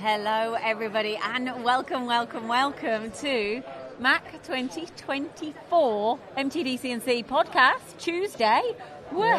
Hello everybody and welcome to MACH 2024 MTDCNC podcast Tuesday. We're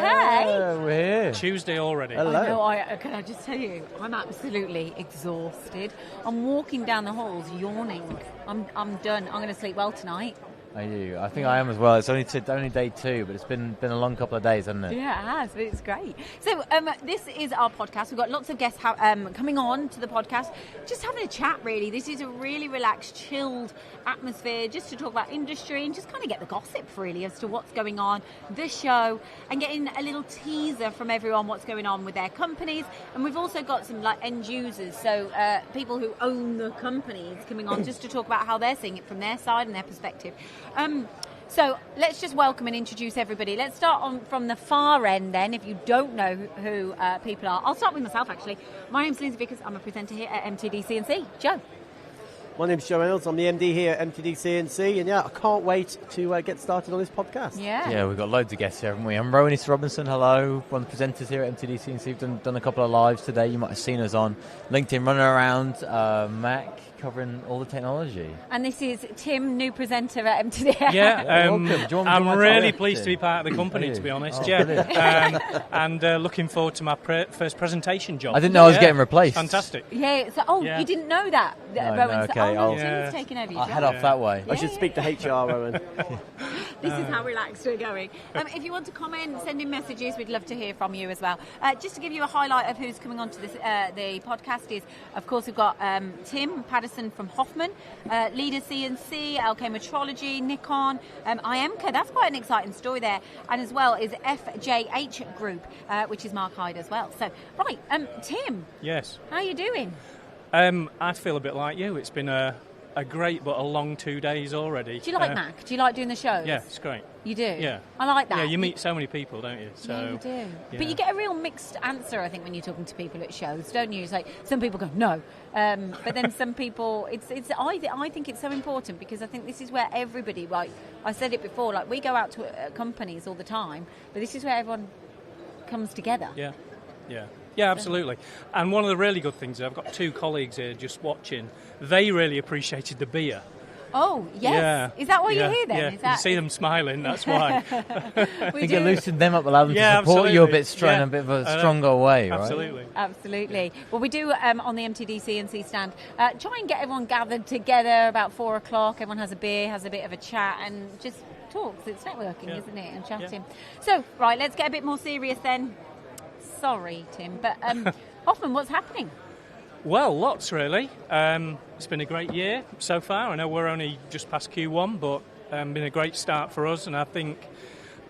here. Tuesday already. Hello. I know, can I just tell you, I'm absolutely exhausted. I'm walking down the halls yawning. I'm done. I'm going to sleep well tonight. Are you? I think I am as well. It's only day 2, but it's been a long couple of days, hasn't it? Yeah, it has. But it's great. So this is our podcast. We've got lots of guests coming on to the podcast, just having a chat, really. This is a really relaxed, chilled atmosphere just to talk about industry and just kind of get the gossip, really, as to what's going on, the show, and getting a little teaser from everyone what's going on with their companies. And we've also got some end users, so people who own the companies coming on just to talk about how they're seeing it from their side and their perspective. So let's just welcome and introduce everybody. Let's start from the far end then, if you don't know who people are. I'll start with myself, actually. My name's Lyndsey Vickers. I'm a presenter here at MTDCNC. Joe. My name's Joe Reynolds. I'm the MD here at MTDCNC, and I can't wait to get started on this podcast. Yeah, we've got loads of guests here, haven't we? I'm Rowan Robinson. Hello, one of the presenters here at MTDCNC. We've done a couple of lives today. You might have seen us on LinkedIn running around Mac, covering all the technology. And this is Tim, new presenter at MTD. Yeah, welcome. I'm really pleased to be part of the company, to be honest. And looking forward to my first presentation job. I didn't know I was getting replaced. Fantastic. Yeah. So, you didn't know that, No, Rowan? okay. Tim's taking over your I'll job. head off that way. I should speak to HR, Rowan. This is how relaxed we're going. If you want to comment, send in messages. We'd love to hear from you as well. Just to give you a highlight of who's coming on to this, the podcast is, of course, we've got Tim Paddison from Hoffmann, Leader CNC, LK Metrology, Nikon, IMCA. That's quite an exciting story there. And as well is FJH Group, which is Mark Hyde as well. So, right, Tim. Yes. How are you doing? I feel a bit like you. It's been a great but a long 2 days already. Do you like Mac? Do you like doing the shows? Yeah, it's great. You do? Yeah. I like that. Yeah, you meet so many people, don't you? So, yeah, you do. Yeah. But you get a real mixed answer, I think, when you're talking to people at shows, don't you? It's like, some people go, no. But then some people, I think it's so important because I think this is where everybody, like I said it before, like we go out to companies all the time, but this is where everyone comes together. Yeah. Yeah, absolutely. And one of the really good things, I've got 2 colleagues here just watching, they really appreciated the beer. Oh, yes. Yeah. Is that why you're here then? Yeah, Is that... you see them smiling, that's why. I think it loosened them up, allowed them to support you a bit in a bit of a stronger way, right? Absolutely. Well, we do, on the MTDCNC stand, try and get everyone gathered together about 4 o'clock. Everyone has a beer, has a bit of a chat, and just talks. It's networking, isn't it, and chatting. Yeah. So, right, let's get a bit more serious then. Sorry, Tim, but Hoffmann, what's happening? Well, lots really. It's been a great year so far. I know we're only just past Q1, but been a great start for us, and I think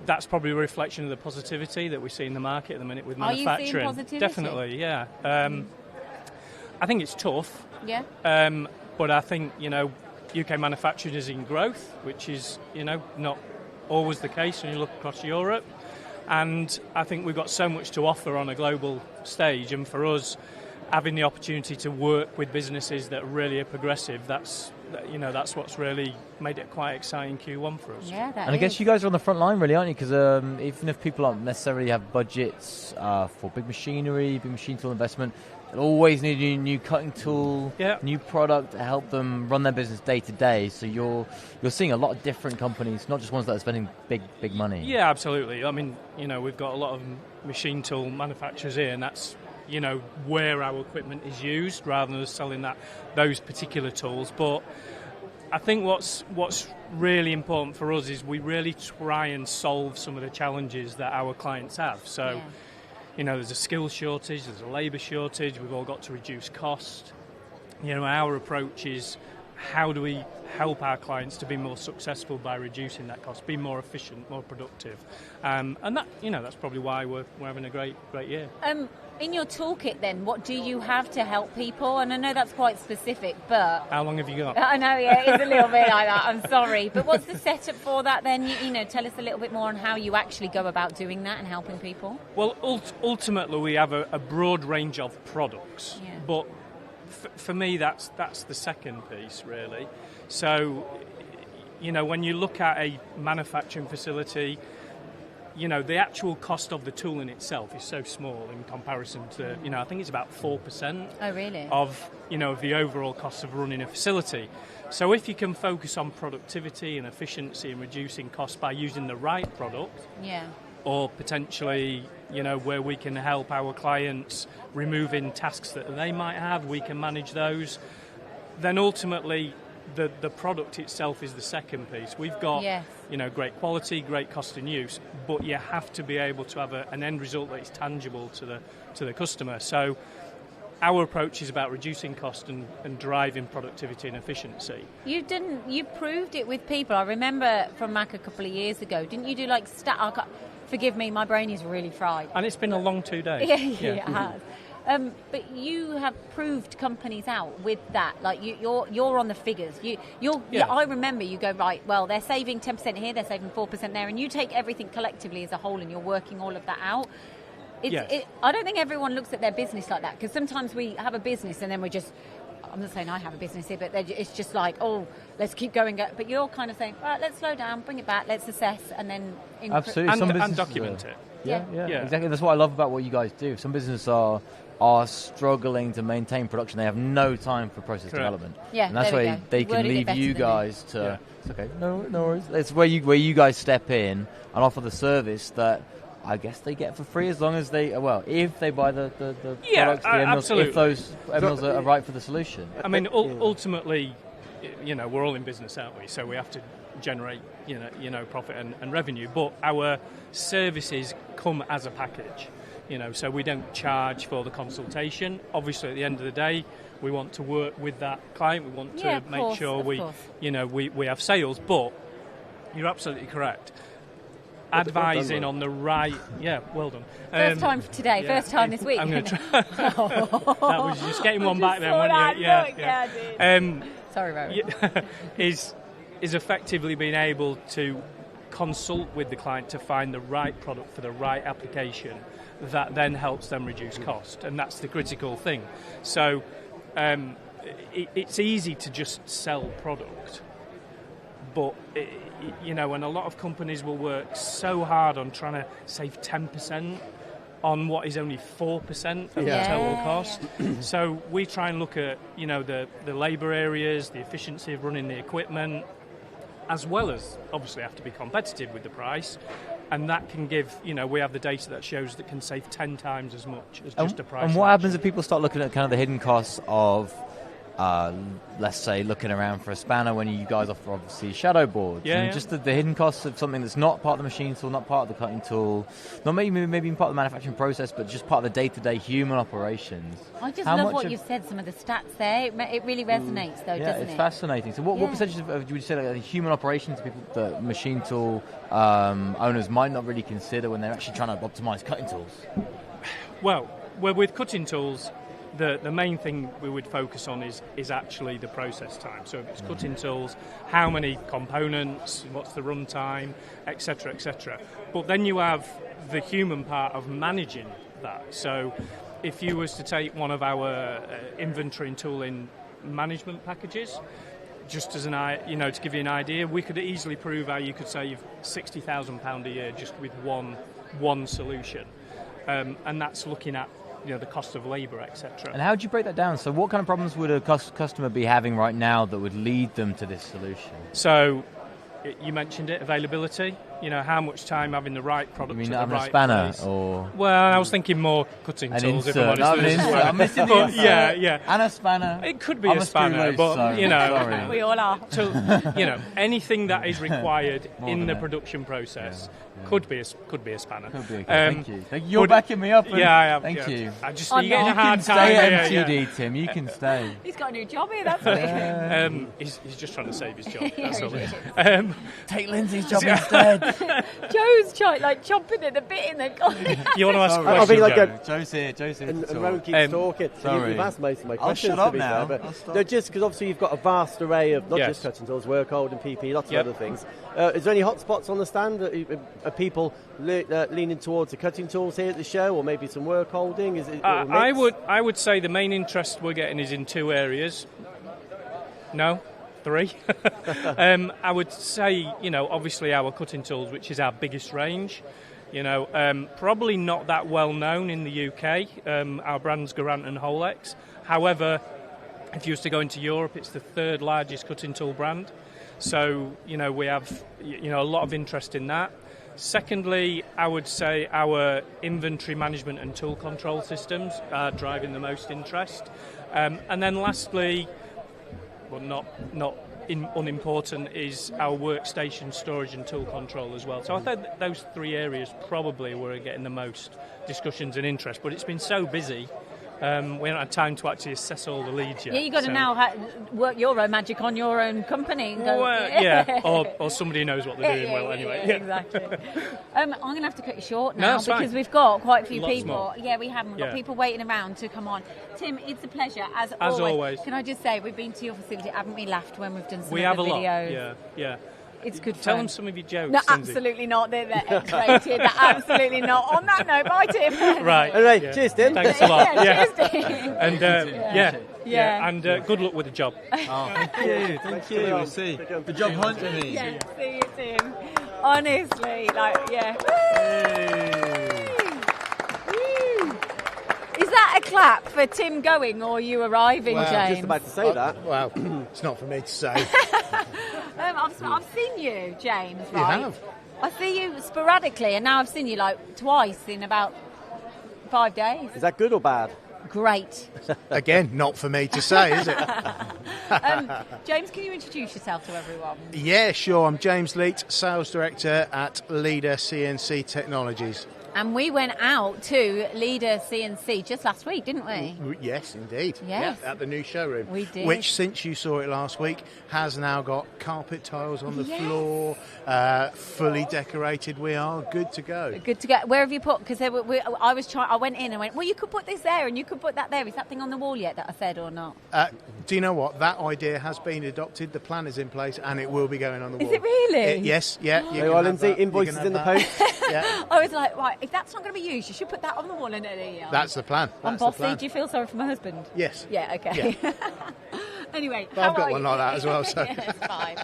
that's probably a reflection of the positivity that we see in the market at the minute with manufacturing. Are you seeing positivity? Definitely, yeah. I think it's tough. Yeah. But I think, UK manufacturing is in growth, which is, not always the case when you look across Europe. And I think we've got so much to offer on a global stage, and for us, having the opportunity to work with businesses that really are progressive, that's what's really made it quite exciting Q1 for us. Yeah, I guess you guys are on the front line, really, aren't you? Because even if people don't necessarily have budgets for big machinery, big machine tool investment, they'll always need a new cutting tool, new product to help them run their business day to day. So you're seeing a lot of different companies, not just ones that are spending big money. Yeah, absolutely. I mean, we've got a lot of machine tool manufacturers here, and that's where our equipment is used rather than selling those particular tools. But I think what's really important for us is we really try and solve some of the challenges that our clients have. So, there's a skills shortage, there's a labour shortage, we've all got to reduce cost. Our approach is how do we help our clients to be more successful by reducing that cost, be more efficient, more productive. And that, that's probably why we're having a great year. In your toolkit then, what do you have to help people? And I know that's quite specific, but... How long have you got? I know, yeah, it's a little bit like that, I'm sorry. But what's the setup for that then? Tell us a little bit more on how you actually go about doing that and helping people. Well, ultimately we have a broad range of products, but for me that's the second piece, really. So, when you look at a manufacturing facility, the actual cost of the tool in itself is so small in comparison to, I think it's about 4%. Oh, really? Of the overall cost of running a facility. So if you can focus on productivity and efficiency and reducing costs by using the right product, or potentially, where we can help our clients removing tasks that they might have, we can manage those, then ultimately the product itself is the second piece. We've got, great quality, great cost and use, but you have to be able to have an end result that is tangible to the customer. So our approach is about reducing cost and driving productivity and efficiency. You proved it with people. I remember from MACH a couple of years ago, didn't you do like forgive me, my brain is really fried. And it's been a long 2 days. Yeah, it has. But you have proved companies out with that. Like you're on the figures. I remember you go, right, well, they're saving 10% here, they're saving 4% there, and you take everything collectively as a whole and you're working all of that out. I don't think everyone looks at their business like that, because sometimes we have a business and then I'm not saying I have a business here, but it's just like, oh, let's keep going. But you're kind of saying, right, let's slow down, bring it back, let's assess, and then absolutely, and document it. Yeah, exactly. That's what I love about what you guys do. Some businesses are struggling to maintain production. They have no time for process development. Yeah, and that's why they can leave you guys to. It's okay, no worries. It's where you guys step in and offer the service that I guess they get for free, as long as if they buy the products, absolutely. if those MLs are right for the solution. I mean, ultimately, we're all in business, aren't we? So we have to generate, profit and revenue. But our services come as a package, so we don't charge for the consultation. Obviously, at the end of the day, we want to work with that client. We want to make sure we have sales. But you're absolutely correct. Advising on the right, well done. First time for today, first time this week. I'm going to try. That was just getting one back then, wasn't it? Yeah, I did. Sorry, Rowan. Is effectively being able to consult with the client to find the right product for the right application that then helps them reduce cost, and that's the critical thing. So it's easy to just sell product, but and a lot of companies will work so hard on trying to save 10% on what is only 4% of the total cost. So we try and look at, the labour areas, the efficiency of running the equipment, as well as obviously have to be competitive with the price. And that can give, we have the data that shows that can save 10 times as much as just a price. And what happens if people start looking at kind of the hidden costs of let's say looking around for a spanner when you guys offer obviously shadow boards, just the hidden costs of something that's not part of the machine tool, not part of the cutting tool, not maybe even part of the manufacturing process, but just part of the day-to-day human operations. I just love what you've said, some of the stats there. It really resonates though, doesn't it? It's fascinating. So what percentage of would you say like, the human operations people that machine tool owners might not really consider when they're actually trying to optimise cutting tools? Well, with cutting tools, the main thing we would focus on is actually the process time. So if it's cutting tools, how many components, what's the run time, etc., etc. But then you have the human part of managing that. So if you was to take one of our inventory and tooling management packages, just as to give you an idea, we could easily prove how you could save £60,000 a year just with one solution, and that's looking at the cost of labour, etc. And how would you break that down? So what kind of problems would a customer be having right now that would lead them to this solution? So you mentioned it, availability. How much time having the right product at the right a spanner place. Or... Well, I was thinking more cutting tools, if I'm honest. I'm missing the insert. Yeah. And a spanner. It could be a spanner, but, sorry. We all are. Anything that is required in the production process could be a spanner. Could be. Thank you. You're backing me up. Yeah, I am. Thank you. You're getting a hard time. Stay at MTD, Tim. You can stay. He's got a new job here, that's what he's just trying to save his job. That's all it is. Take Lyndsey's job instead. Joe's chomping at the bit in the corner. You want to ask questions, Joe? Joe's here. And Rowan keeps talking. Sorry. You've asked most of my questions. I'll shut up now. But just because obviously you've got a vast array of not just cutting tools, work hold and PP, lots of other things. Is there any hot spots on the stand? Are people leaning towards the cutting tools here at the show, or maybe some work holding? Is it I would say the main interest we're getting is in two areas. No? 3. I would say, obviously our cutting tools, which is our biggest range, Probably not that well known in the UK. Our brand's Garant and Holex. However, if you was to go into Europe, it's the third largest cutting tool brand. So, we have, a lot of interest in that. Secondly, I would say our inventory management and tool control systems are driving the most interest. And then lastly, but not unimportant, is our workstation storage and tool control as well. So I think those three areas probably were getting the most discussions and interest, but it's been so busy. We haven't had time to actually assess all the leads yet. Yeah, you've got to now work your own magic on your own company. And go, or somebody knows what they're doing well anyway. Yeah, exactly. I'm going to have to cut you short now because we've got quite a few people. More. Yeah, we have. We've got people waiting around to come on. Tim, it's a pleasure, as always. Can I just say, we've been to your facility, haven't we laughed when we've done some of the videos? Yeah. It's good fun. Tell them some of your jokes. No, absolutely not. They're X-rated. They're absolutely not. On that note, bye, Tim. Right. Anyway, cheers, Tim. Thanks a lot. Cheers, Tim. And and good luck with the job. Oh, thank you. We'll see. The job hunt, I mean. Yeah, see you, Tim. Honestly, Is that a clap for Tim going or you arriving, James? I was just about to say that. Well, it's not for me to say. I've seen you, James, right? You have? I see you sporadically, and now I've seen you twice in about 5 days. Is that good or bad? Great. Again, not for me to say, is it? James, can you introduce yourself to everyone? Yeah, sure. I'm James Leet, Sales Director at Leader CNC Technologies. And we went out to Leader CNC just last week, didn't we? Yes, indeed. Yes. Yeah, at the new showroom. We did. Which, since you saw it last week, has now got carpet tiles on the floor, fully decorated. We are good to go. Good to go. Where have you put? Because I went in and went, well, you could put this there and you could put that there. Is that thing on the wall yet that I said or not? Do you know what? That idea has been adopted. The plan is in place and it will be going on the wall. Is it really? Yes, yeah. Hey, Lyndsey, invoices in the post. Yeah. I was like, right, if that's not going to be used, you should put that on the wall and That's the plan. I'm bossy. Do you feel sorry for my husband? Yes. Yeah, okay. Yeah. Anyway, but I've got one like that as well. So. Yeah, it's fine.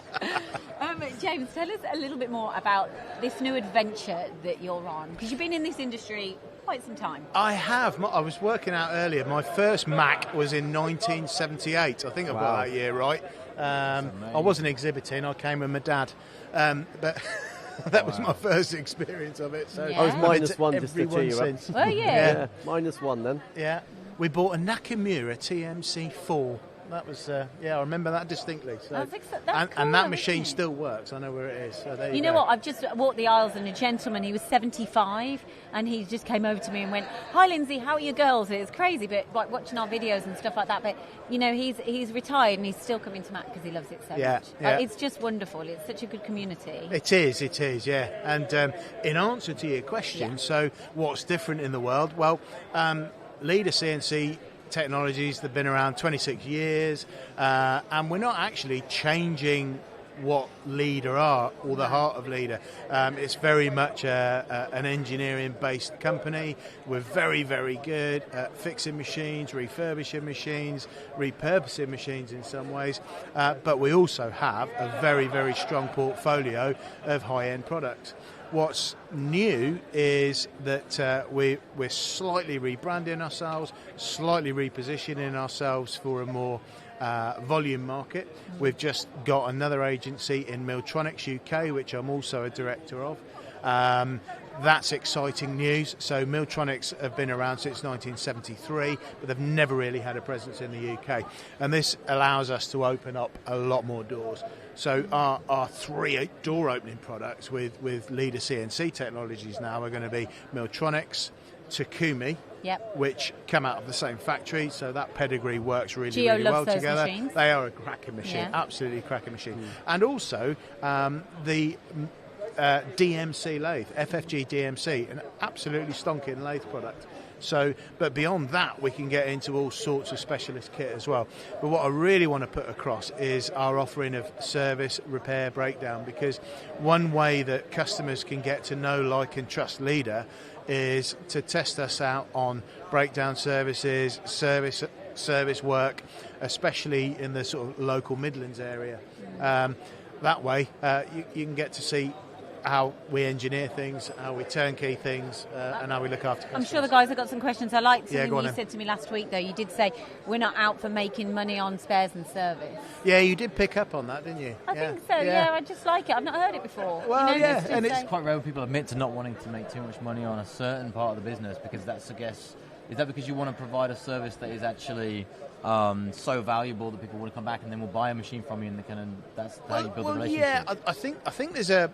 James, tell us a little bit more about this new adventure that you're on, because you've been in this industry quite some time. I have. I was working out earlier. My first MACH was in 1978. I think I've got that year right. I wasn't exhibiting. I came with my dad. But... That was my first experience of it. So I was -1 just to cheer you up. Oh, yeah. -1 then. Yeah. We bought a Nakamura TMC4. That was, I remember that distinctly. So, that's cool, and that machine still works. I know where it is. So there you know go. what? I've just walked the aisles and a gentleman, he was 75, and he just came over to me and went, "Hi, Lyndsey, how are your girls?" It's crazy, but watching our videos and stuff like that. But, he's retired and he's still coming to MACH because he loves it so much. Yeah. It's just wonderful. It's such a good community. It is, yeah. And in answer to your question, so what's different in the world? Well, Leader CNC Technologies, they've been around 26 years, and we're not actually changing what Leader are, or the heart of Leader. It's very much an engineering-based company. We're very, very good at fixing machines, refurbishing machines, repurposing machines in some ways, but we also have a very, very strong portfolio of high-end products. What's new is that we're slightly rebranding ourselves, slightly repositioning ourselves for a more volume market. We've just got another agency in Miltronics UK, which I'm also a director of. That's exciting news. So Miltronics have been around since 1973, but they've never really had a presence in the UK. And this allows us to open up a lot more doors. So our 3 door opening products with Leader CNC Technologies now are going to be Miltronics, Takumi, which come out of the same factory, so that pedigree works really well together. Machines. They are a cracking machine, absolutely cracking machine. And also the DMC lathe, FFG DMC, an absolutely stonking lathe product. So, but beyond that, we can get into all sorts of specialist kit as well. But what I really want to put across is our offering of service, repair, breakdown, because one way that customers can get to know, like and trust Leader is to test us out on breakdown services, service work, especially in the sort of local Midlands area. That way, you can get to see how we engineer things, how we turnkey things, and how we look after customers. I'm sure the guys have got some questions. I liked something you then. said to me last week, though. You did say we're not out for making money on spares and service. Yeah, you did pick up on that, didn't you? I think so, yeah. I just like it. I've not heard it before. Well, and it's quite rare when people admit to not wanting to make too much money on a certain part of the business, because that suggests, is that because you want to provide a service that is actually so valuable that people want to come back and then will buy a machine from you, and that's how you build a relationship? Yeah, I think there's a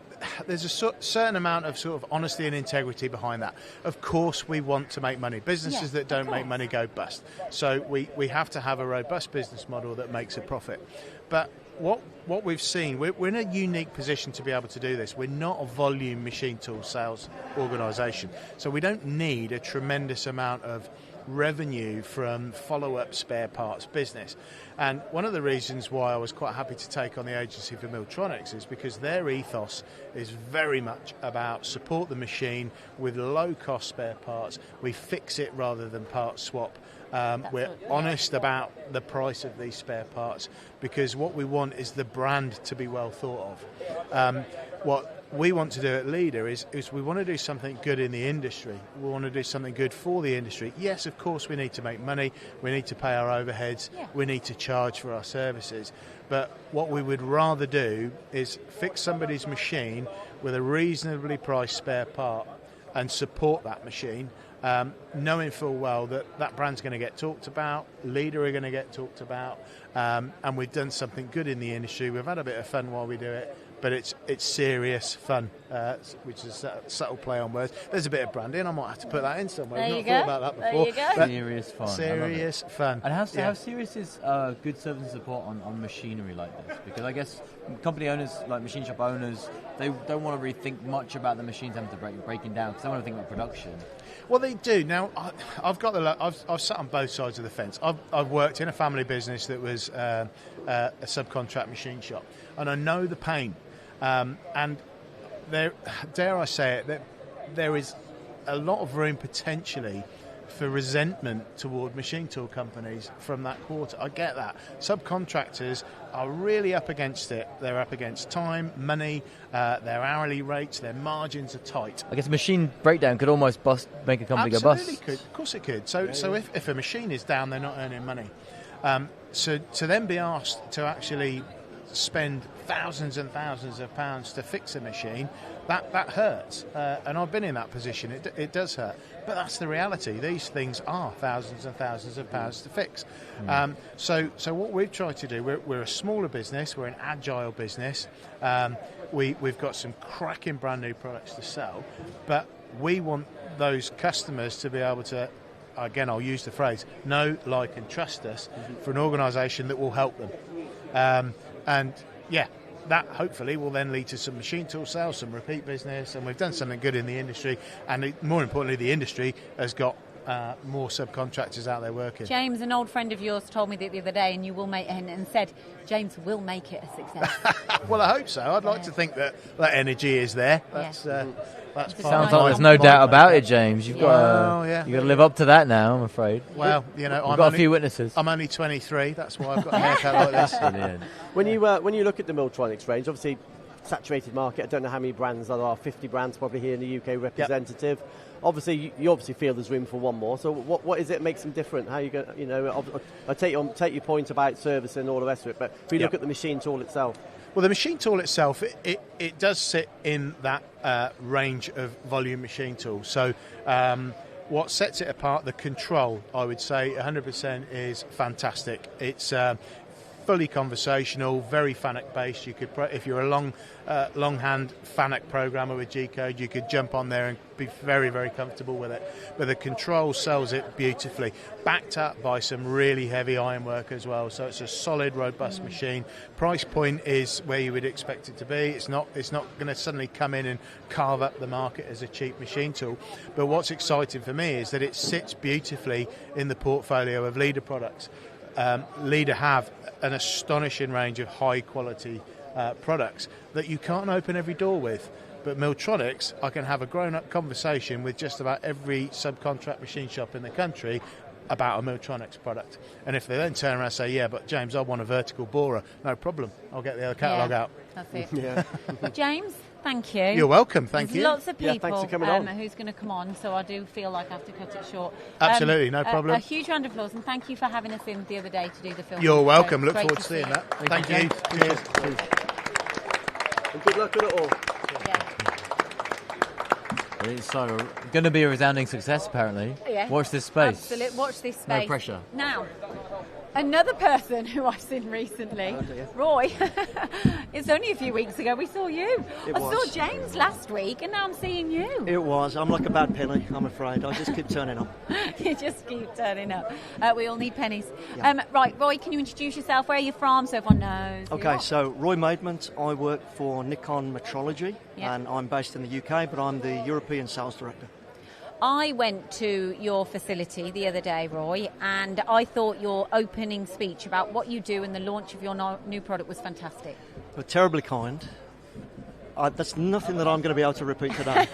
certain amount of sort of honesty and integrity behind that. Of course, we want to make money. Businesses that don't make money go bust. So we have to have a robust business model that makes a profit. But what we've seen, we're in a unique position to be able to do this. We're not a volume machine tool sales organisation, so we don't need a tremendous amount of revenue from follow-up spare parts business. And one of the reasons why I was quite happy to take on the agency for Miltronics is because their ethos is very much about support the machine with low-cost spare parts. We fix it rather than part swap. We're honest about the price of these spare parts, because what we want is the brand to be well thought of. What we want to do at Leader is we want to do something good in the industry. We want to do something good for the industry. Yes, of course, we need to make money. We need to pay our overheads. Yeah. We need to charge for our services. But what we would rather do is fix somebody's machine with a reasonably priced spare part and support that machine, knowing full well that brand's going to get talked about, Leader are going to get talked about, and we've done something good in the industry. We've had a bit of fun while we do it, but it's serious fun, which is a subtle play on words. There's a bit of branding. I might have to put that in somewhere. I've not thought about that before. There you go. Serious fun. Serious fun. And how serious is good service and support on machinery like this? Because I guess company owners, like machine shop owners, they don't want to really think much about the machines having to breaking down, because they want to think about production. Well, they do. Now, I've sat on both sides of the fence. I've worked in a family business that was a subcontract machine shop, and I know the pain. And there, dare I say it, that there is a lot of room potentially for resentment toward machine tool companies from that quarter. I get that. Subcontractors are really up against it. They're up against time, money, their hourly rates, their margins are tight. I guess a machine breakdown could almost make a company go bust. Absolutely could. Of course it could. So if a machine is down, they're not earning money. So to then be asked to actually spend thousands and thousands of pounds to fix a machine, that hurts. And I've been in that position. It does hurt. But that's the reality. These things are thousands and thousands of pounds to fix. So what we've tried to do, we're a smaller business, we're an agile business. We've got some cracking brand new products to sell, but we want those customers to be able to, again, I'll use the phrase, know, like and trust us for an organisation that will help them. And yeah, that hopefully will then lead to some machine tool sales, some repeat business, and we've done something good in the industry. And more importantly, the industry has got more subcontractors out there working. James, an old friend of yours, told me that the other day, and you will make and said James will make it a success. Well, I hope so. I'd like to think that energy is there. That's sounds like there's no doubt about it, James. You've got to live up to that now, I'm afraid. Well, we've got a few witnesses. I'm only 23. That's why I've got a haircut like this. Brilliant. When you look at the Miltronics range, obviously saturated market. I don't know how many brands there are. 50 brands probably here in the UK representative. Yep. Obviously, you obviously feel there's room for one more. So, what is it that makes them different? How you go? You know, I take your point about service and all the rest of it. But if you look at the machine tool itself. Well, the machine tool itself, it does sit in that range of volume machine tools. So what sets it apart, the control, I would say 100% is fantastic. It's fully conversational, very FANUC based. You could, if you're a longhand FANUC programmer with G-code, you could jump on there and be very, very comfortable with it. But the control sells it beautifully, backed up by some really heavy ironwork as well. So it's a solid, robust machine. Price point is where you would expect it to be. It's not going to suddenly come in and carve up the market as a cheap machine tool. But what's exciting for me is that it sits beautifully in the portfolio of Leader products. Leader have an astonishing range of high quality products that you can't open every door with. But Miltronics, I can have a grown-up conversation with just about every subcontract machine shop in the country about a Miltronics product. And if they then turn around and say, yeah, but James, I want a vertical borer, no problem. I'll get the other catalogue out. That's it. James, Thank you. You're welcome. Thank There's you. lots of people thanks for coming on. who's going to come on, so I do feel like I have to cut it short. Absolutely, no problem. A huge round of applause, and thank you for having us in the other day to do the film. You're welcome. So Look great forward to seeing see that. you. Thank you. Cheers. And good luck with it all. Yeah. It's going to be a resounding success, apparently. Yeah. Watch this space. Absolutely. Watch this space. No pressure. Now, another person who I've seen recently, Roy. It's only a few weeks ago we saw you. I saw James last week, and now I'm seeing you. It was. I'm like a bad penny, I'm afraid. I just keep turning up. You just keep turning up. We all need pennies. Yeah. Right, Roy, can you introduce yourself? Where are you from, so everyone knows? who you Okay, are? so Roy Maidment, I work for Nikon Metrology, Yeah. and I'm based in the UK, but I'm the European Sales Director. I went to your facility the other day, Roy, and I thought your opening speech about what you do and the launch of your new product was fantastic. But terribly kind. That's nothing that I'm going to be able to repeat today.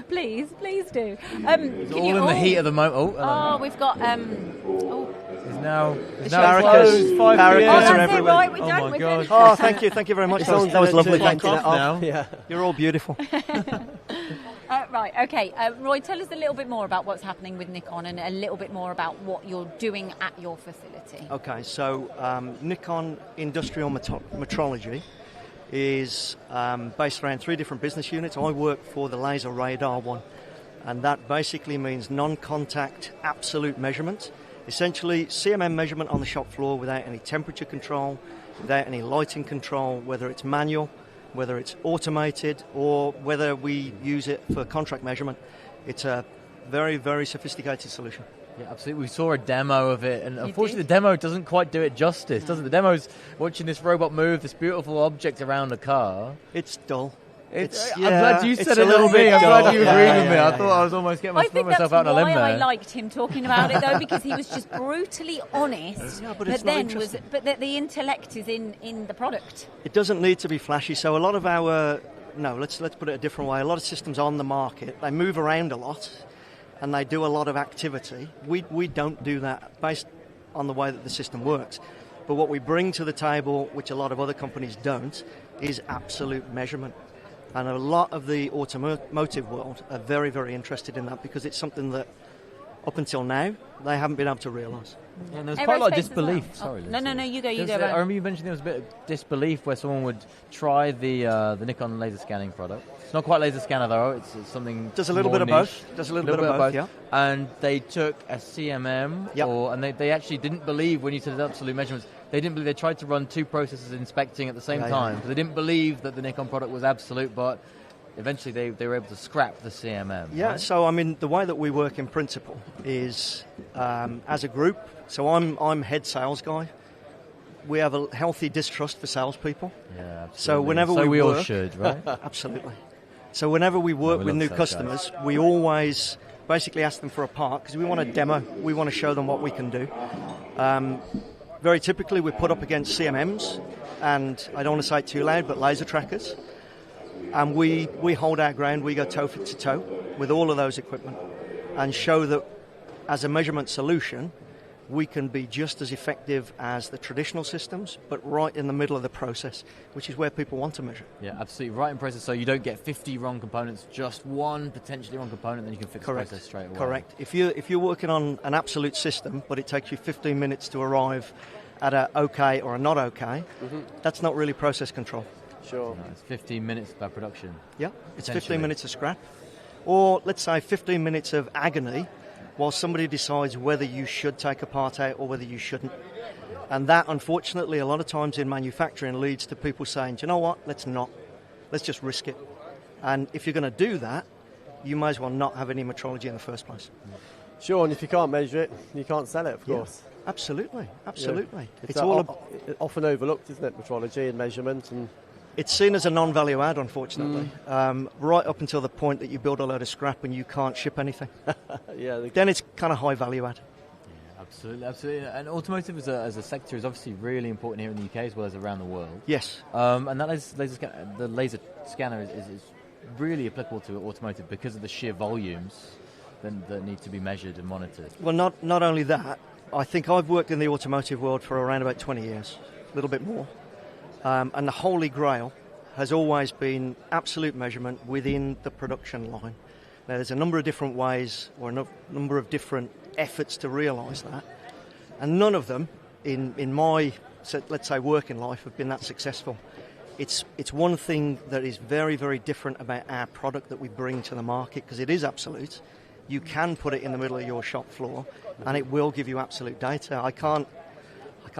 Please do. It's all in the heat of the moment. Oh, hello. Oh, we've got. It's now Barracudas, closed, 5 barracudas p.m. are that's it, everywhere. right? We're Oh done. my We're God. finished. Oh, thank you very much. That was lovely. Thank you. Now. Yeah. You're all beautiful. Right, okay. Roy, tell us a little bit more about what's happening with Nikon and a little bit more about what you're doing at your facility. Okay, so Nikon Industrial Metrology is based around 3 different business units. I work for the laser radar one, and that basically means non-contact absolute measurement. Essentially, CMM measurement on the shop floor without any temperature control, without any lighting control, whether it's manual, whether it's automated, or whether we use it for contract measurement. It's a very, very sophisticated solution. Yeah, absolutely. We saw a demo of it, and unfortunately did? the demo doesn't quite do it justice, does it? The demo's watching this robot move, this beautiful object around a car. It's dull. I'm glad you it's said a it, little not me. bit I'm glad dull. you agreed with me. I thought I was almost getting I think that's myself out on a limb why I there. liked him talking about it, though, because he was just brutally honest. Yeah, but it's not interesting. But that the intellect is in the product. It doesn't need to be flashy. So a lot of let's put it a different way. A lot of systems on the market, they move around a lot, and they do a lot of activity. We don't do that based on the way that the system works. But what we bring to the table, which a lot of other companies don't, is absolute measurement. And a lot of the automotive world are very, very interested in that because it's something that, up until now, they haven't been able to realise. Yeah, and there was quite a lot of Aerospace as disbelief. well. Sorry, No, Lyndsey. you go. I Rowan. remember you mentioned there was a bit of disbelief where someone would try the Nikon laser scanning product. It's not quite laser scanner though. It's something. Does a little more bit of niche. both. Does a little bit of both. Yeah. And they took a CMM, Yep. and they actually didn't believe when you said absolute measurements. They didn't believe. They tried to run 2 processes inspecting at the same time. So they didn't believe that the Nikon product was absolute, but eventually they were able to scrap the CMM. Yeah, right? so I mean, the way that we work in principle is as a group. So I'm head sales guy. We have a healthy distrust for salespeople. Yeah, absolutely. So whenever we work, all should, right? Absolutely. So whenever we work we with love new sales customers, we always basically ask them for a part because we want to demo. We want to show them what we can do. Very typically, we're put up against CMMs, and I don't want to say it too loud, but laser trackers. And we hold our ground. We go toe to toe with all of those equipment and show that as a measurement solution, we can be just as effective as the traditional systems, but right in the middle of the process, which is where people want to measure. Yeah, absolutely. Right in process, so you don't get 50 wrong components, just one potentially wrong component, then you can fix the process straight away. Correct. If you're working on an absolute system, but it takes you 15 minutes to arrive at a okay or a not okay, that's not really process control. Sure. No, it's 15 minutes by production. Yeah, it's 15 Essentially. minutes of scrap. Or let's say 15 minutes of agony while somebody decides whether you should take a part out or whether you shouldn't. And that, unfortunately, a lot of times in manufacturing leads to people saying, do you know what, let's not. Let's just risk it. And if you're going to do that, you might as well not have any metrology in the first place. Sure, and if you can't measure it, you can't sell it, of course. Absolutely, absolutely. Yeah. It's all often overlooked, isn't it, metrology and measurement? And it's seen as a non-value add, unfortunately, right up until the point that you build a load of scrap and you can't ship anything. Then it's kind of high value add. Yeah, absolutely. And automotive as a sector is obviously really important here in the UK as well as around the world. Yes. And that the laser scanner is really applicable to automotive because of the sheer volumes that need to be measured and monitored. Well, not only that, I think I've worked in the automotive world for around about 20 years, a little bit more. And the holy grail has always been absolute measurement within the production line. Now, there's a number of different ways or a number of different efforts to realise that, and none of them, in my, let's say, working life, have been that successful. It's one thing that is very, very different about our product that we bring to the market, because it is absolute. You can put it in the middle of your shop floor, and it will give you absolute data. I can't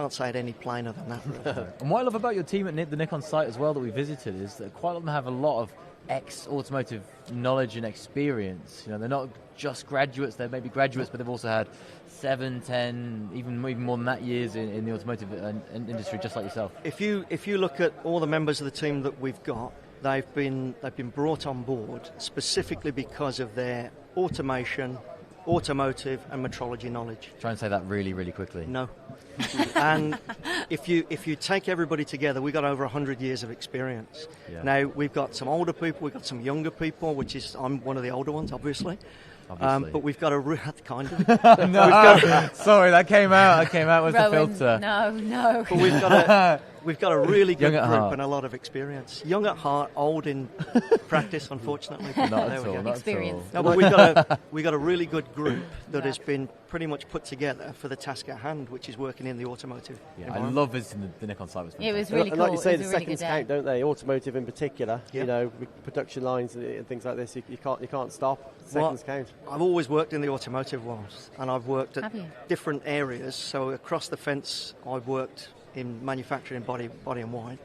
say it any plainer than that. Really. And what I love about your team at the Nikon site as well that we visited is that quite a lot of them have a lot of ex-automotive knowledge and experience. They're not just graduates, they're maybe graduates, but they've also had 7, 10, even more than that years in the automotive industry, just like yourself. If you look at all the members of the team that we've got, they've been brought on board specifically because of their automation, automotive and metrology knowledge. Try and say that really, really quickly. No. And if you take everybody together, we've got over 100 years of experience. Yeah. Now, we've got some older people, we've got some younger people, I'm one of the older ones, obviously. But we've got a kind of. No, sorry, that came out with the filter. No. But we've got a really good group and a lot of experience. Young at heart, old in practice, unfortunately. Not at all. Experience. No, but we've got a really good group that has been pretty much put together for the task at hand, which is working in the automotive. Yeah, I love visiting the Nikon site. It was really cool. And like you say, the really seconds count, don't they? Automotive in particular. Yep. With production lines and things like this, you can't stop. Seconds count. I've always worked in the automotive world, and I've worked at different areas. So across the fence, I've worked in manufacturing, body and white.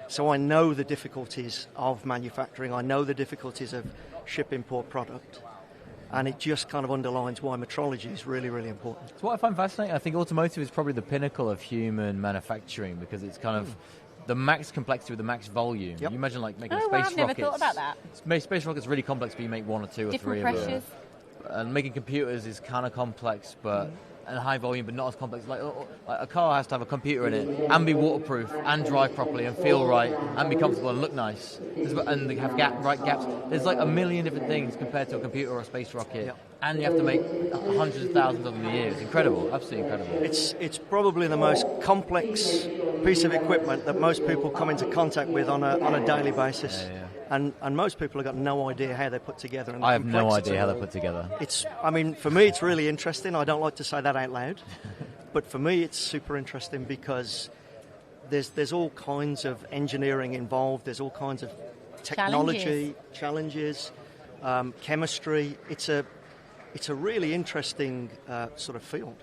So I know the difficulties of manufacturing. I know the difficulties of ship import product. And it just kind of underlines why metrology is really, really important. So what I find fascinating, I think automotive is probably the pinnacle of human manufacturing, because it's kind of the max complexity with the max volume. Yep. You imagine like making space rockets. I've never thought about that. Space rockets are really complex, but you make 1 or 2 or 3 of them. Different pressures. And making computers is kind of complex, but and high volume, but not as complex. Like a car has to have a computer in it and be waterproof and drive properly and feel right and be comfortable and look nice and have right gaps. There's like a million different things compared to a computer or a space rocket. Yep. And you have to make hundreds of thousands of them a year. It's incredible, absolutely incredible. It's probably the most complex piece of equipment that most people come into contact with on a daily basis. Yeah. And most people have got no idea how they're put together. And I have no idea how they're put together. For me, it's really interesting. I don't like to say that out loud, but for me, it's super interesting because there's all kinds of engineering involved. There's all kinds of technology challenges, chemistry. It's a really interesting sort of field.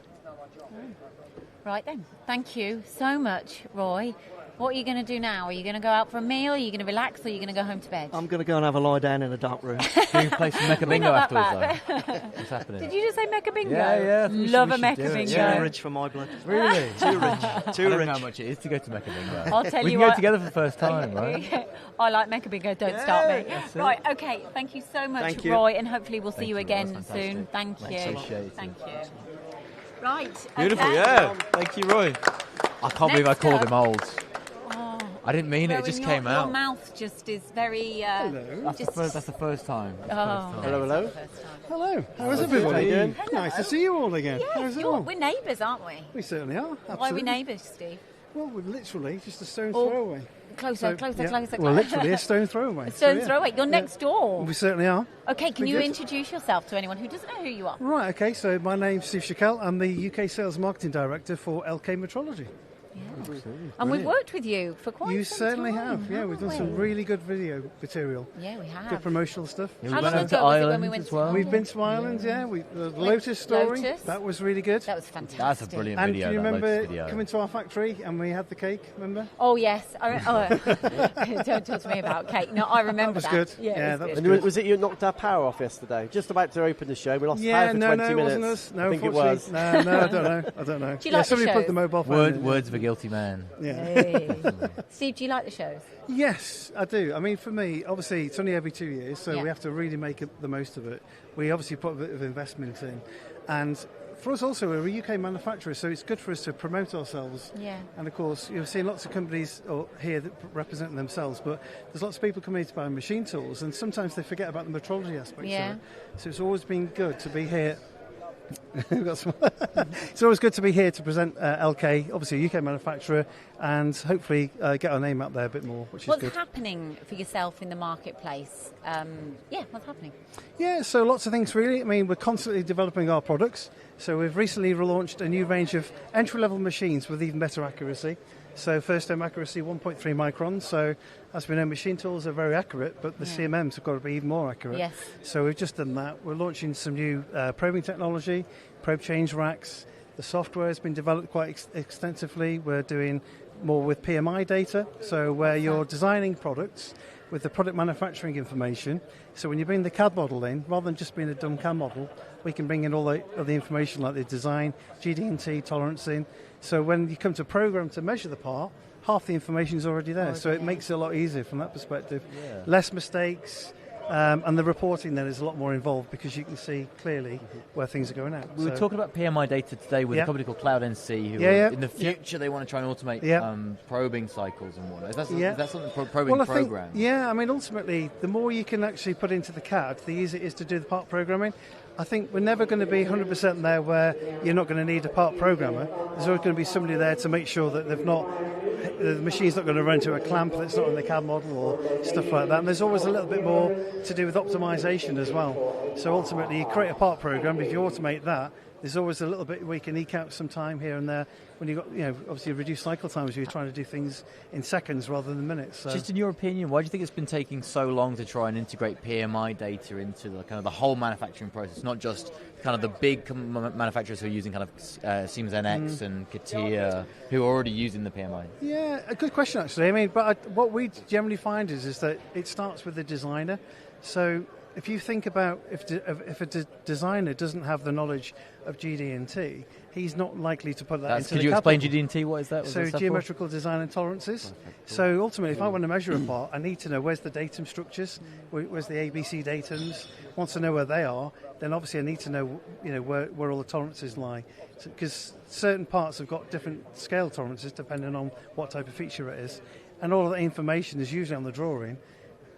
Right then, thank you so much, Roy. What are you going to do now? Are you going to go out for a meal? Are you going to relax? Or are you going to go home to bed? I'm going to go and have a lie down in a dark room. Can you play some Mecha Bingo afterwards, though? What's happening? Did you just say Mecha Bingo? Yeah. Love a Mecha Bingo. Too rich for my blood. Really? Too rich. I don't know how much it is to go to Mecha Bingo. I'll tell we you can what. go together for the first time, right? I like Mecha Bingo. Don't start me. Right, okay. Thank you so much, Roy, and hopefully we'll see you again soon. Thank you. Thank you. Right. Beautiful, okay. yeah. Thank you, Roy. I can't believe I called him old. I didn't mean it just came out. Your mouth just is very... Hello. That's the first time. Hello. Hello. How is everybody? Hello. Nice to see you all again. Yes, we're neighbours, aren't we? We certainly are. Absolutely. Why are we neighbours, Steve? Well, we're literally just a stone's throw away. Closer. Well, literally a stone's throw away. A stone's throw away. You're next door. We certainly are. Okay, can you introduce yourself to anyone who doesn't know who you are? Right, okay, so my name's Steve Shakel. I'm the UK Sales Marketing Director for LK Metrology. Yeah. And we've worked with you for quite some time. You certainly have, yeah. We've done some really good video material. Yeah, we have. Good promotional stuff. Yeah, we went over to Ireland when we went well. We've been to Ireland, the Lotus story. That was really good. That was fantastic. That's a brilliant video. And do you remember coming to our factory and we had the cake, remember? Oh, yes. Don't talk to me about cake. No, I remember that. That was good. Yeah, that was good. good. Was it you knocked our power off yesterday? Just about to open the show. We lost power for 20 minutes. No, it wasn't us. No, I think it was. No, I don't know. Do you like somebody put the mobile phone in. Words of a guilty man. Yeah. Hey. Steve, do you like the shows? Yes, I do. I mean, for me, obviously, it's only every 2 years, so we have to really make the most of it. We obviously put a bit of investment in. And for us also, we're a UK manufacturer, so it's good for us to promote ourselves. Yeah. And of course, you're seeing lots of companies here that represent themselves, but there's lots of people coming here to buy machine tools, and sometimes they forget about the metrology aspects of it. So it's always been good to be here It's always good to be here to present LK, obviously a UK manufacturer, and hopefully get our name out there a bit more, which is good. What's happening for yourself in the marketplace? What's happening? Yeah, so lots of things really. I mean, we're constantly developing our products. So we've recently relaunched a new range of entry-level machines with even better accuracy. So first time accuracy 1.3 microns. So as we know, machine tools are very accurate, but the CMMs have got to be even more accurate. Yes. So we've just done that. We're launching some new probing technology, probe change racks. The software has been developed quite extensively. We're doing more with PMI data, so where you're designing products with the product manufacturing information. So when you bring the CAD model in, rather than just being a dumb CAD model, we can bring in all the information like the design, GD&T, tolerancing. So when you come to program to measure the part, half the information is already there. So it makes it a lot easier from that perspective. Yeah. Less mistakes, and the reporting then is a lot more involved because you can see clearly where things are going out. We were talking about PMI data today with a company called Cloud NC, who in the future they want to try and automate probing cycles and whatnot. Is that something probing program? I mean, ultimately, the more you can actually put into the CAD, the easier it is to do the part programming. I think we're never going to be 100% there where you're not going to need a part programmer. There's always going to be somebody there to make sure that the machine's not going to run to a clamp that's not in the CAD model or stuff like that. And there's always a little bit more to do with optimization as well. So ultimately, you create a part program. If you automate that, there's always a little bit where you can eke out some time here and there when you've got, obviously reduced cycle times. You're trying to do things in seconds rather than minutes. So. Just in your opinion, why do you think it's been taking so long to try and integrate PMI data into the kind of the whole manufacturing process, not just kind of the big manufacturers who are using kind of Siemens NX and CATIA, who are already using the PMI? Yeah, a good question actually. I mean, but what we generally find is that it starts with the designer. So if you think about if a designer doesn't have the knowledge of GD&T, he's not likely to put that into the Could you explain GD&T? What is that? So geometrical design and tolerances. So ultimately, if I want to measure a part, I need to know where's the datum structures, where's the ABC datums. Once I know where they are, then obviously I need to know where all the tolerances lie, because certain parts have got different scale tolerances depending on what type of feature it is, and all of that information is usually on the drawing.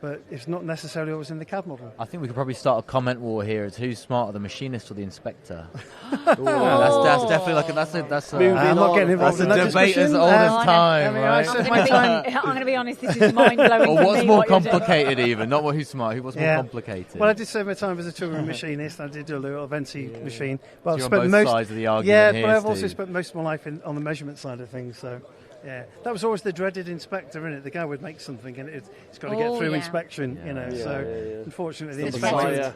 But it's not necessarily always in the CAD model. I think we could probably start a comment war here. It's who's smarter, the machinist or the inspector? That's definitely like that's I'm not getting involved in that debate as old as time, right? I'm going to be honest. This is mind blowing. Or what's more complicated, even not who's smart, who's more complicated. Well, I did spend my time as a touring machinist. I did do a little NC machine. But so you're on both sides of the argument. Yeah, but I've also spent most of my life on the measurement side of things. So. Yeah, that was always the dreaded inspector, isn't it? The guy would make something and it's got to get through inspection, unfortunately the inspector...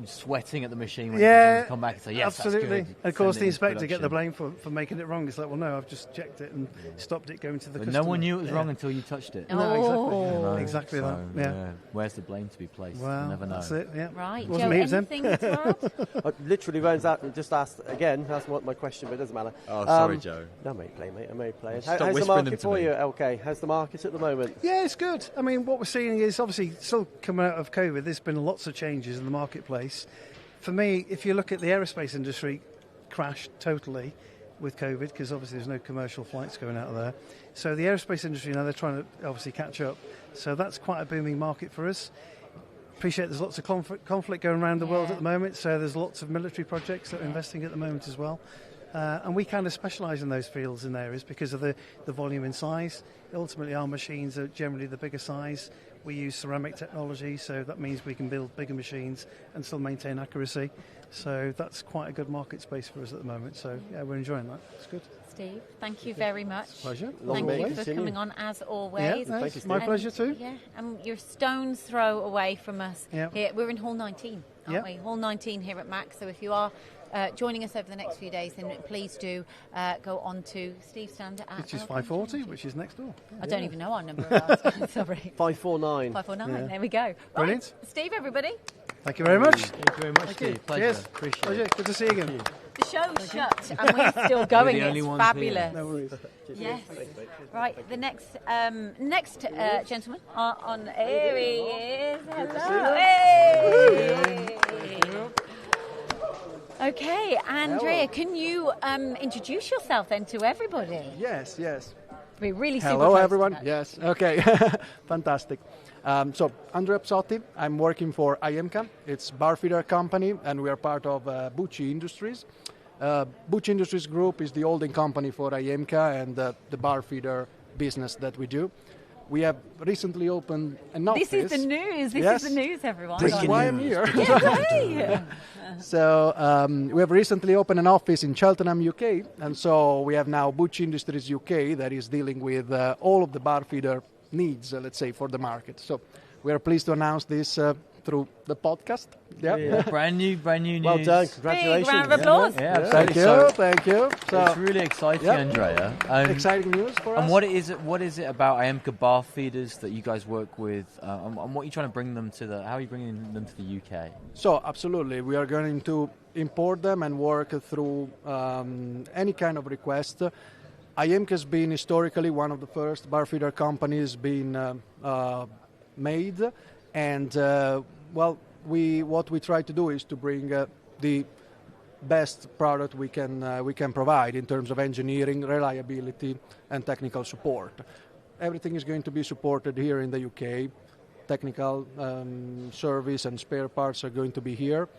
sweating at the machine when you come back and say, yes, absolutely. That's good. And of course the inspector get the blame for making it wrong. It's like, well, no, I've just checked it and stopped it going to the customer. No one knew it was wrong until you touched it. No, exactly that. Yeah. Where's the blame to be placed? Well, you never know. That's it, yeah. Right, Joe, anything to add? I literally rounds out and just asked again, that's what my question, but it doesn't matter. Oh, sorry, Joe. No, I may play. How's the market for you, LK? How's the market at the moment? Yeah, it's good. I mean, what we're seeing is obviously still coming out of COVID, there's been lots of changes in the marketplace. For me, if you look at the aerospace industry, crashed totally with COVID because obviously there's no commercial flights going out of there. So the aerospace industry now, they're trying to obviously catch up. So that's quite a booming market for us. Appreciate there's lots of conflict going around the world at the moment, so there's lots of military projects that are investing at the moment as well. And we kind of specialise in those fields and areas because of the volume and size. Ultimately, our machines are generally the bigger size. We use ceramic technology, so that means we can build bigger machines and still maintain accuracy. So that's quite a good market space for us at the moment. So, yeah, we're enjoying that. It's good. Steve, thank you very much. Pleasure. Thank you for coming on, as always. Yeah, thank you, my pleasure too. Yeah, and you're a stone's throw away from us here. We're in Hall 19, aren't we? Hall 19 here at MACH. So if you are joining us over the next few days, then please do go on to Steve's stand at... Which is 540, which is next door. I don't even know our number. Sorry. 549. 549, there we go. Brilliant. Right. Steve, everybody. Thank you very much. Thank you very much, Steve. Pleasure. Cheers. Appreciate Pleasure. it. Good to see you again. The show's shut and we're still going. It's fabulous. No worries. Yes. Right, the next gentleman on here he is. Hello. Hey. Okay, Andrea, can you introduce yourself then to everybody? Yes. Be really super Hello, close everyone. to that. Yes. Okay. Fantastic. So, Andrea Psotti, I'm working for IMCA. It's bar feeder company, and we are part of Bucci Industries. Bucci Industries Group is the holding company for IMCA and the bar feeder business that we do. We have recently opened an office. This is the news. This is the news, everyone. This is why I'm here. Yeah. So we have recently opened an office in Cheltenham, UK, and so we have now Bucci Industries UK that is dealing with all of the bar feeder needs, let's say, for the market. So we are pleased to announce this through the podcast. Yeah. Brand new news. Well done, congratulations. Big round of applause. Yeah, Thank you. So it's really exciting, Andrea. Exciting news for us. And what is it about IMCA bar feeders that you guys work with, and what are you trying to bring them to how are you bringing them to the UK? So absolutely, we are going to import them and work through any kind of request. IMCA has been historically one of the first bar feeder companies being made, and what we try to do is to bring the best product we can provide in terms of engineering, reliability, and technical support. Everything is going to be supported here in the UK. Technical service and spare parts are going to be here,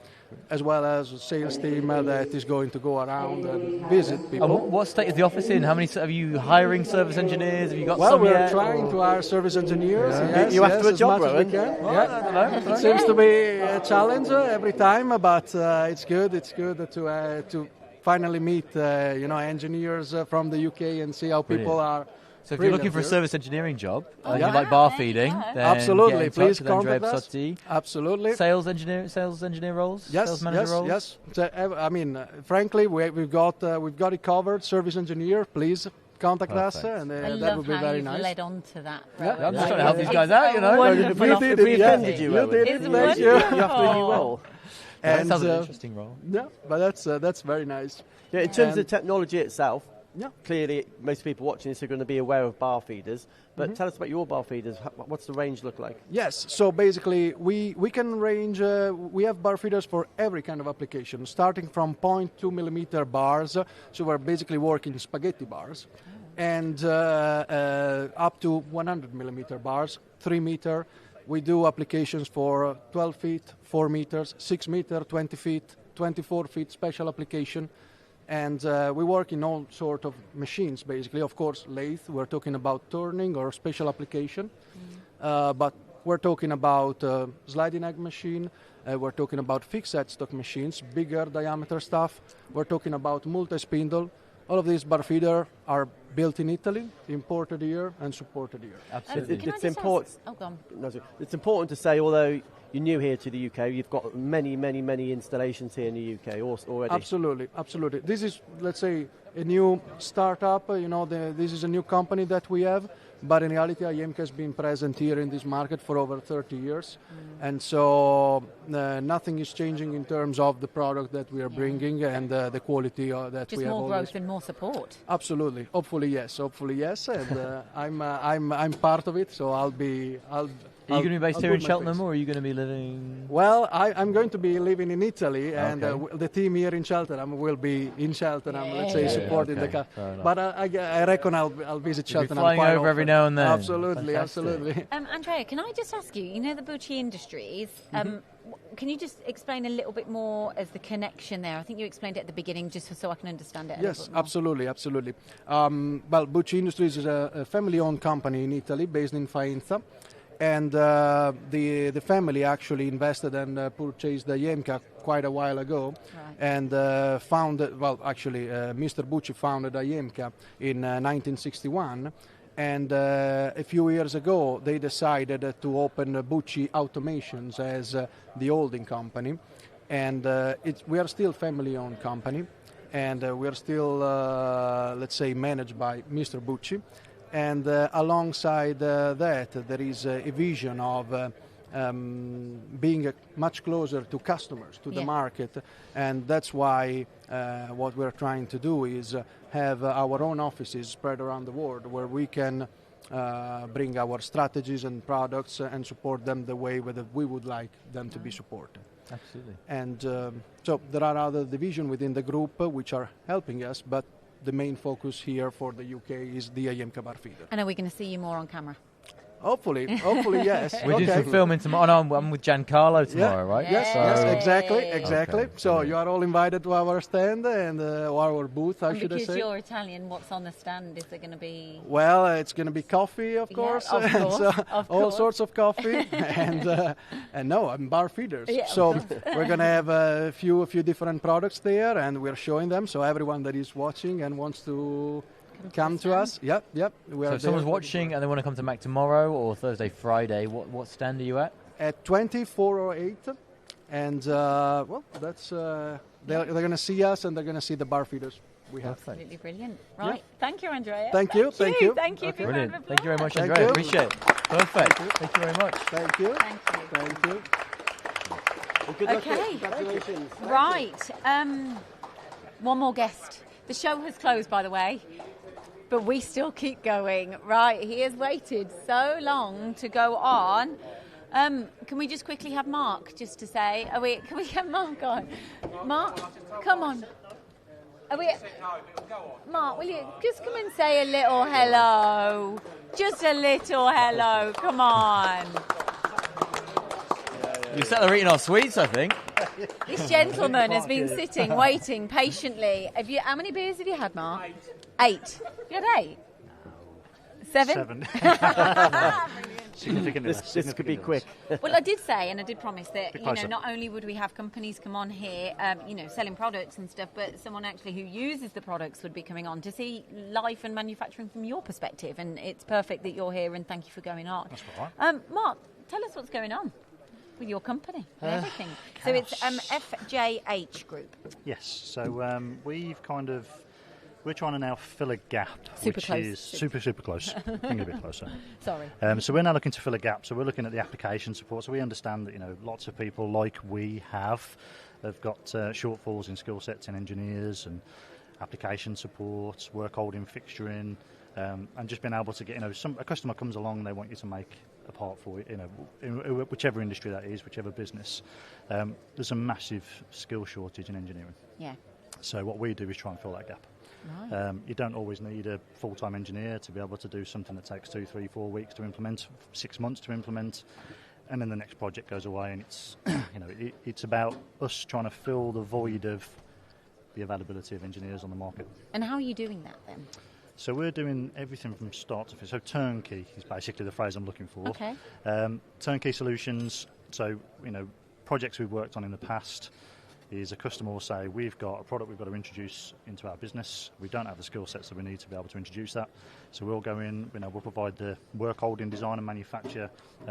as well as a sales team that is going to go around and visit people. And what state is the office in? How many are you hiring service engineers? Have you got some Well, we're yet? trying to hire service engineers. Yeah. Yes, you have to do a as job, much as Rowan. we can. Well, I don't know. It seems to be a challenge every time, but it's good. It's good to finally meet engineers from the UK and see how people are. So if you're looking for a service engineering job, you yeah. like bar There you feeding, go. then Absolutely, get in touch please with Andrea contact us. Psotti. Absolutely. Sales engineer roles. Yes, Sales manager roles. yes. So, frankly, we've got it covered. Service engineer, please contact us, and I that love would be how very you've nice. led on to that. Yeah. Rowan. I'm just trying to Like, help these it's guys out, you know. a wonderful You did opportunity. offended you, Rowan. did. It's Thank you. You have to do a new wonderful. role. That sounds like an interesting role. Yeah, but that's very nice. Yeah, in terms of the technology itself, Yeah. clearly most people watching this are going to be aware of bar feeders. But tell us about your bar feeders. What's the range look like? Yes, so basically we can range, we have bar feeders for every kind of application, starting from 0.2 millimeter bars, so we're basically working spaghetti bars, and up to 100 millimeter bars, 3 meter. We do applications for 12 feet, 4 meters, 6 meter, 20 feet, 24 feet special application. And we work in all sort of machines, basically. Of course, lathe, we're talking about turning or special application. But we're talking about sliding egg machine. We're talking about fixed headstock machines, bigger diameter stuff. We're talking about multi-spindle. All of these bar feeder are built in Italy, imported here, and supported here. Absolutely. Can I It's just important. ask- go on. No, sorry. It's important to say, although you're new here to the UK, you've got many installations here in the UK already. Absolutely. This is, let's say, a new startup. This is a new company that we have. But in reality, IMCA has been present here in this market for over 30 years. And so nothing is changing in terms of the product that we are bringing and the quality that Just we have. more always. growth and more support. Absolutely. Hopefully, yes. And I'm part of it, so I'll be. Are you going to be based here in put my Cheltenham, face. or are you going to be living? Well, I'm going to be living in Italy, and Okay. the team here in Cheltenham will be in Cheltenham, let's say, Yeah. supporting Okay, the car. fair enough. But I reckon I'll visit You'll be Cheltenham flying quite over often. every now and then. Absolutely, Fantastic. absolutely. Andrea, can I just ask you, the Bucci Industries, can you just explain a little bit more as the connection there? I think you explained it at the beginning, just so I can understand it a Yes, little bit more. absolutely. Well, Bucci Industries is a family-owned company in Italy, based in Faenza. And the family actually invested and purchased the IMCA quite a while ago, Right. and Mr. Bucci founded IMCA in 1961, and a few years ago they decided to open Bucci Automations as the holding company, and we are still family-owned company, and we are still, let's say, managed by Mr. Bucci. And alongside that, there is a vision of being much closer to customers, to the market. And that's why what we're trying to do is have our own offices spread around the world where we can bring our strategies and products and support them the way that we would like them to be supported. Absolutely. And so there are other divisions within the group which are helping us, but the main focus here for the UK is the IMCA bar feeder. And are we going to see you more on camera? Hopefully, yes. We're doing some filming tomorrow. Oh, no, I'm with Giancarlo tomorrow, right? Yes, exactly. Okay, so brilliant. you are all invited to our stand and our booth, I should say. Because you're Italian, what's on the stand? Is there going to be... Well, it's going to be coffee, of course. Of course, so of all course. sorts of coffee, and no, I'm bar feeders. Yeah, so we're going to have a few different products there, and we're showing them. So everyone that is watching and wants to come to us, yep. So if someone's watching and they want to come to MACH tomorrow or Thursday, Friday, what stand are you at? At 2408, and that's they're going to see us and they're going to see the bar feeders we have. Absolutely brilliant. Right, thank you, Andrea. Thank you. Thank you. Okay. Brilliant. Thank you very much, Thank Andrea. you. Appreciate it. Perfect. Thank you very much. Thank you. Thank you. Well, good luck. Okay. Congratulations. Right. One more guest. The show has closed, by the way, but we still keep going. Right. He has waited so long to go on. Can we just quickly have Mark just to say? Can we get Mark on? Mark, come on. Mark, will you just come and say a little hello? Just a little hello. Come on. You sat there eating our sweets, I think. This gentleman has been sitting, waiting patiently. How many beers have you had, Mark? 8. You had 8? 7? Significantly This could be quick. Well, I did say, and I did promise that not only would we have companies come on here, selling products and stuff, but someone actually who uses the products would be coming on to see life and manufacturing from your perspective. And it's perfect that you're here, and thank you for going on. That's all right. Mark, tell us what's going on with your company and everything. So it's FJH Group. Yes. So we're trying to now fill a gap, Super which close. is super close. I think a bit closer. Sorry. So we're now looking to fill a gap. So we're looking at the application support. So we understand that lots of people like we have got shortfalls in skill sets in engineers and application support, work holding, fixturing, and just being able to get a customer comes along and they want you to make a part for it, in whichever industry that is, whichever business. There's a massive skill shortage in engineering. Yeah. So what we do is try and fill that gap. Right. You don't always need a full-time engineer to be able to do something that takes 2, 3, 4 weeks to implement, 6 months to implement, and then the next project goes away. And it's it's about us trying to fill the void of the availability of engineers on the market. And how are you doing that then? So we're doing everything from start to finish. So turnkey is basically the phrase I'm looking for. Okay. Turnkey solutions. So projects we've worked on in the past is a customer will say, we've got a product we've got to introduce into our business. We don't have the skill sets that we need to be able to introduce that. So we'll go in, we'll provide the work holding, design and manufacture.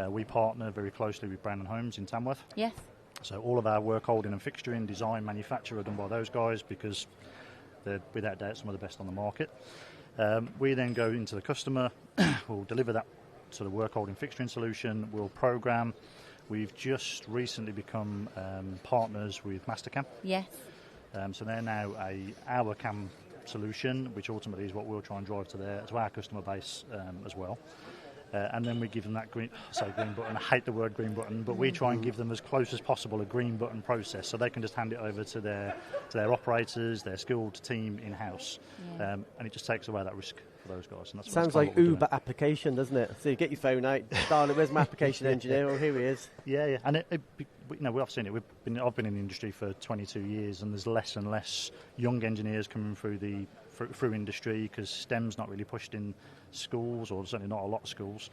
We partner very closely with Brown & Holmes in Tamworth. Yes. So all of our work holding and fixturing, design, manufacture are done by those guys because they're without doubt some of the best on the market. We then go into the customer, we'll deliver that sort of work holding fixturing solution, we'll program. We've just recently become partners with Mastercam. Yes. So they're now our CAM solution, which ultimately is what we'll try and drive to our customer base as well. And then we give them that green button. I hate the word green button, but we try and give them as close as possible a green button process, so they can just hand it over to their operators, their skilled team in house, and it just takes away that risk for those guys. And that's Sounds like Uber application, doesn't it? So you get your phone out, darling, where's my application engineer? Oh, here he is. Yeah, and we've seen it. I've been in the industry for 22 years, and there's less and less young engineers coming through industry because STEM's not really pushed in schools, or certainly not a lot of schools.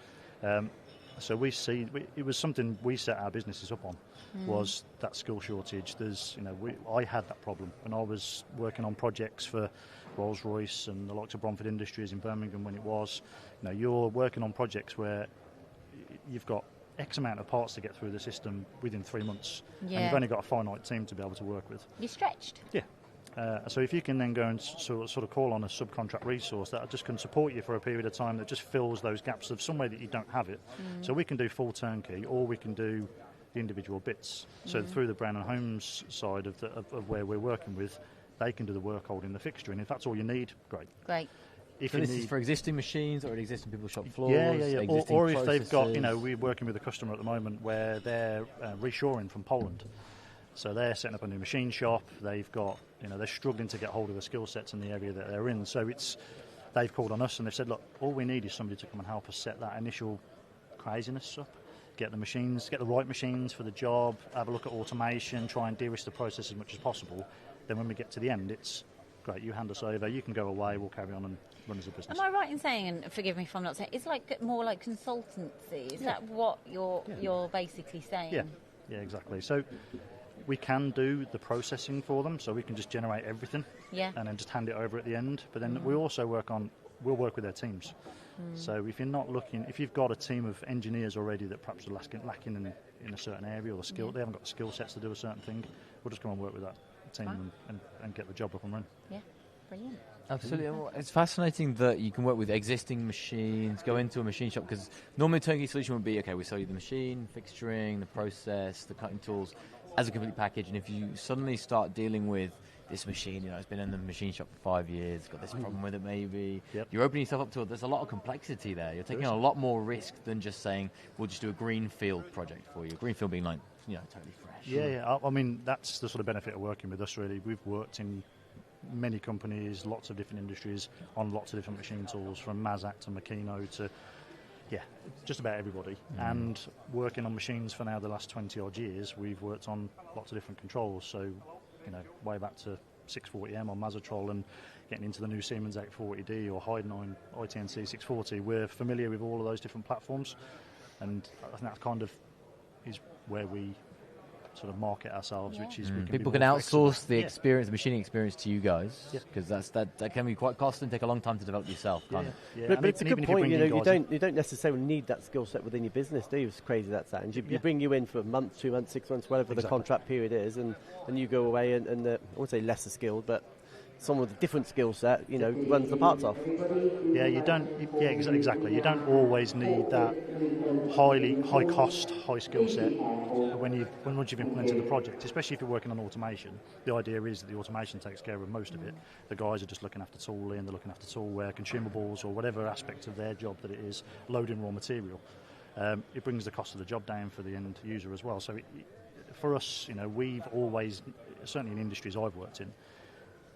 So we see it was something we set our businesses up on, was that skill shortage. I had that problem when I was working on projects for Rolls-Royce and the likes of Bromford Industries in Birmingham when it was. You're working on projects where you've got X amount of parts to get through the system within 3 months, and you've only got a finite team to be able to work with. You're stretched. Yeah. So if you can then go and sort of call on a subcontract resource that just can support you for a period of time, that just fills those gaps of somewhere that you don't have it. So we can do full turnkey, or we can do the individual bits. So through the Brown & Holmes side of where we're working with, they can do the work holding, the fixturing. If that's all you need, great. So this is for existing machines or existing people's shop floors? Yeah. Or if they've got, we're working with a customer at the moment where they're reshoring from Poland. So they're setting up a new machine shop. They've got, they're struggling to get hold of the skill sets in the area that they're in. So they've called on us and they've said, look, all we need is somebody to come and help us set that initial craziness up. Get the machines, get the right machines for the job, have a look at automation, try and de-risk the process as much as possible. Then when we get to the end, it's great, you hand us over, you can go away, we'll carry on and run as a business. Am I right in saying, and forgive me if I'm not saying, it's like more like consultancy? Is that what you're basically saying? Yeah, exactly. So we can do the processing for them, so we can just generate everything and then just hand it over at the end. But then we also we'll work with their teams. So if you're not looking, if you've got a team of engineers already that perhaps are lacking in a certain area, or the skill, they haven't got the skill sets to do a certain thing, we'll just come and work with that team and get the job up and running. Yeah, brilliant. Absolutely. It's fascinating that you can work with existing machines, go into a machine shop, because normally a turnkey solution would be, okay, we sell you the machine, fixturing, the process, the cutting tools as a complete package, and if you suddenly start dealing with this machine, it's been in the machine shop for 5 years, got this problem with it maybe, you're opening yourself up to it. There's a lot of complexity there. You're taking a lot more risk than just saying, we'll just do a greenfield project for you. Greenfield being like, totally fresh. Yeah. I mean, that's the sort of benefit of working with us, really. We've worked in many companies, lots of different industries, on lots of different machine tools, from Mazak to Makino to, just about everybody. And working on machines for now the last 20 odd years, we've worked on lots of different controls. So, way back to 640M on Mazatrol and getting into the new Siemens 840D or Heidenhain ITNC 640, we're familiar with all of those different platforms, and I think that kind of is where we sort of market ourselves, which is people can outsource the experience, the machining experience, to you guys, because that can be quite costly and take a long time to develop yourself. But it's a good point. You don't necessarily need that skill set within your business, do you? It's crazy that's that, and you bring you in for a month, 2 months, 6 months, whatever the contract period is, and you go away and I won't say lesser skilled, but someone with a different skill set, runs the parts off. Yeah, you don't. Yeah, exactly. You don't always need that high cost, high skill set once you've implemented the project. Especially if you're working on automation, the idea is that the automation takes care of most of it. The guys are just looking after tooling, they're looking after toolware, consumables, or whatever aspect of their job that it is, loading raw material. It brings the cost of the job down for the end user as well. So for us, we've always, certainly in industries I've worked in,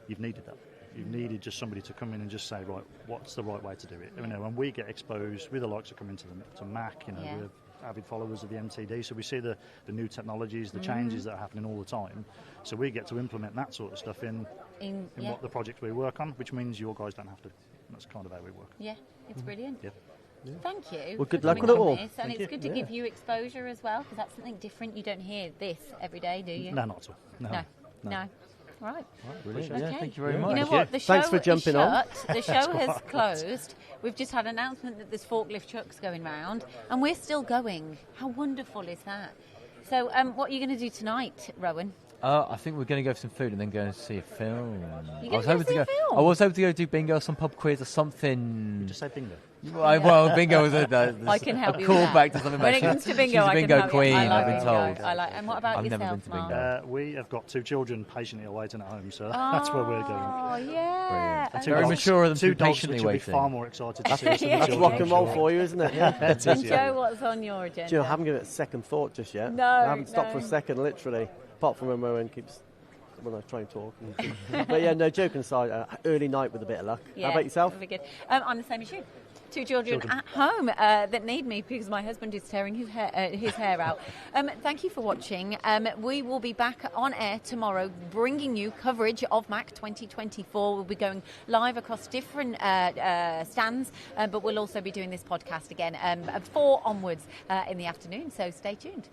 you've needed that. You've needed just somebody to come in and just say, right, what's the right way to do it? When we get exposed, with the likes of coming to MACH, we're avid followers of the MTD, so we see the new technologies, the changes that are happening all the time. So we get to implement that sort of stuff in what the project we work on, which means your guys don't have to. That's kind of how we work. Yeah, it's brilliant. Yeah. Thank you. Well, good luck with it all. And it's good to give you exposure as well, because that's something different. You don't hear this every day, do you? No, not at all. No. Right. Brilliant. Okay. Yeah, thank you very much. You know what? The show Thanks for jumping on. The show has closed. We've just had an announcement that there's forklift trucks going round, and we're still going. How wonderful is that? So, what are you going to do tonight, Rowan? I think we're going to go for some food and then go and see a film. You're going to go see a film? I was hoping to go do bingo, some pub quiz or something. You just say bingo. Well, bingo was a callback to something. When it comes to bingo, she's a bingo queen, I like I've been told. And what about I've yourself, never been to bingo. We have got 2 children patiently awaiting at home, so that's where we're going. Oh, yeah. Brilliant. Very mature of them to be patiently which waiting. Will be far more excited to see us. That's rock and roll for you, isn't it? And Joe, what's on your agenda? I haven't given it a second thought just yet. No, I haven't stopped for a second, literally, apart from when Rowan keeps... when I try and talk. But joking aside, early night with a bit of luck. Yeah, how about yourself? That'll be good. I'm the same as you. 2 children at home that need me because my husband is tearing his hair out. Thank you for watching. We will be back on air tomorrow bringing you coverage of MACH 2024. We'll be going live across different stands, but we'll also be doing this podcast again at 4 onwards in the afternoon, so stay tuned.